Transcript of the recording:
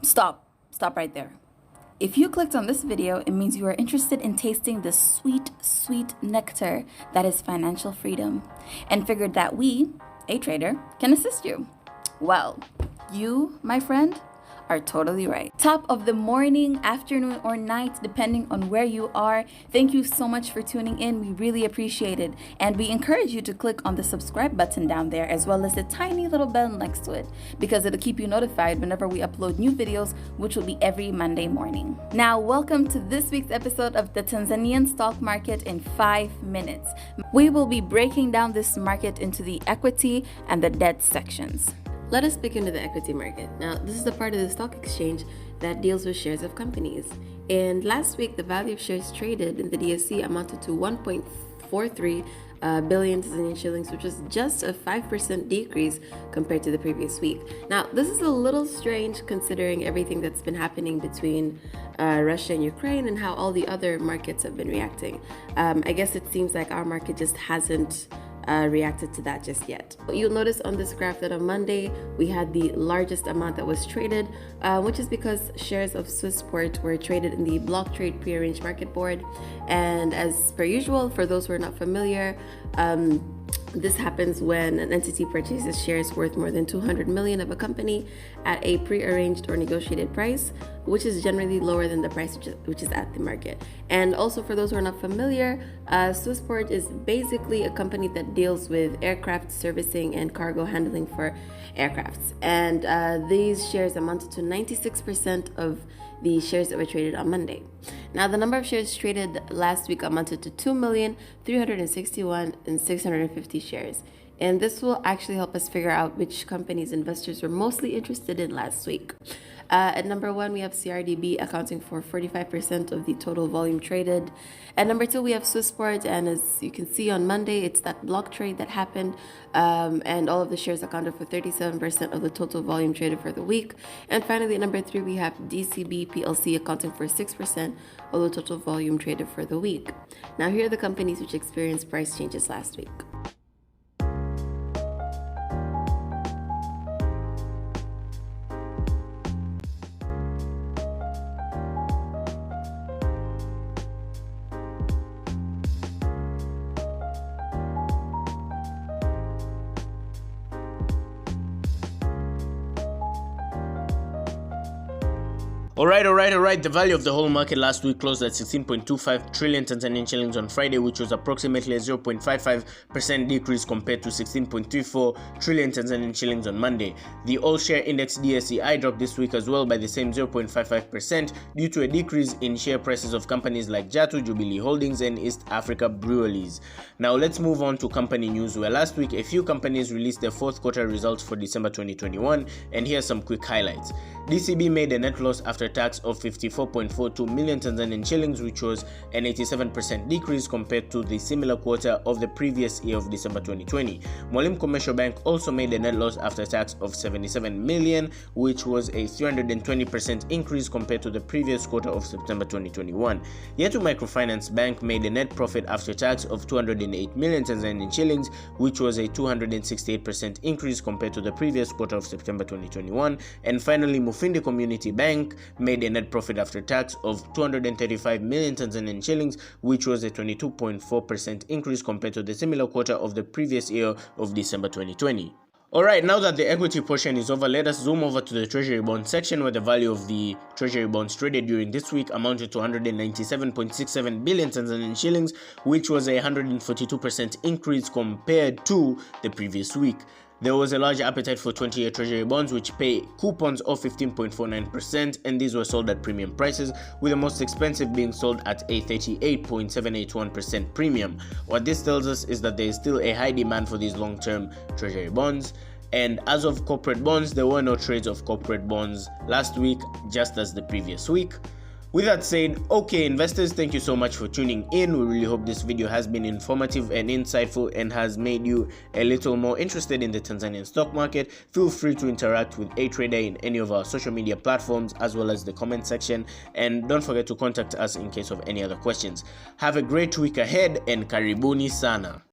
Stop right there. If you clicked on this video, it means you are interested in tasting the sweet, sweet nectar that is financial freedom and figured that we, a trader, can assist you. Well, you, my friend, are totally right. Top of the morning, afternoon, or night, depending on where you are. Thank you so much for tuning in. We really appreciate it. And we encourage you to click on the subscribe button down there, as well as the tiny little bell next to it, because it'll keep you notified whenever we upload new videos, which will be every Monday morning. Now, welcome to this week's episode of the Tanzanian stock market in 5 minutes. We will be breaking down this market into the equity and the debt sections. Let us begin with the equity market. Now, this is the part of the stock exchange that deals with shares of companies. And last week, the value of shares traded in the DSE amounted to 1.43 billion Tanzanian shillings, which was just a 5% decrease compared to the previous week. Now, this is a little strange considering everything that's been happening between Russia and Ukraine and how all the other markets have been reacting. I guess it seems like our market just hasn't reacted to that just yet. You'll notice on this graph that on Monday we had the largest amount that was traded, which is because shares of Swissport were traded in the block trade prearranged market board. And as per usual, for those who are not familiar, this happens when an entity purchases shares worth more than 200 million of a company at a pre-arranged or negotiated price, which is generally lower than the price which is at the market. And also for those who are not familiar, Swissport is basically a company that deals with aircraft servicing and cargo handling for aircrafts. And these shares amounted to 96% of the shares that were traded on Monday. Now, the number of shares traded last week amounted to 2,361,650 shares. And this will actually help us figure out which companies investors were mostly interested in last week. At number 1, we have CRDB accounting for 45% of the total volume traded. At number 2, we have Swissport, and as you can see on Monday, it's that block trade that happened, and all of the shares accounted for 37% of the total volume traded for the week. And finally, at number 3, we have DCB PLC accounting for 6% of the total volume traded for the week. Now, here are the companies which experienced price changes last week. All right. The value of the whole market last week closed at 16.25 trillion Tanzanian shillings on Friday, which was approximately a 0.55% decrease compared to 16.34 trillion Tanzanian shillings on Monday. The all-share index DSEI dropped this week as well by the same 0.55% due to a decrease in share prices of companies like Jatu, Jubilee Holdings, and East Africa Breweries. Now let's move on to company news, where last week a few companies released their fourth quarter results for December 2021, and here's some quick highlights. DCB made a net loss after tax of 54.42 million Tanzanian shillings, which was an 87% decrease compared to the similar quarter of the previous year of December 2020. Mwalimu Commercial Bank also made a net loss after tax of 77 million, which was a 320% increase compared to the previous quarter of September 2021. Yetu Microfinance Bank made a net profit after tax of 208 million Tanzanian shillings, which was a 268% increase compared to the previous quarter of September 2021. And finally, Mufindi Community Bank made a net profit after tax of 235 million Tanzanian shillings, which was a 22.4% increase compared to the similar quarter of the previous year of December 2020. Alright, now that the equity portion is over, let us zoom over to the Treasury Bonds section, where the value of the Treasury Bonds traded during this week amounted to 197.67 billion Tanzanian shillings, which was a 142% increase compared to the previous week. There was a large appetite for 20-year Treasury bonds, which pay coupons of 15.49%, and these were sold at premium prices, with the most expensive being sold at a 38.781% premium. What this tells us is that there is still a high demand for these long-term Treasury bonds. And as of corporate bonds, there were no trades of corporate bonds last week, just as the previous week. With that said, okay investors, thank you so much for tuning in. We really hope this video has been informative and insightful and has made you a little more interested in the Tanzanian stock market. Feel free to interact with a trader in any of our social media platforms as well as the comment section, and don't forget to contact us in case of any other questions. Have a great week ahead and karibuni sana.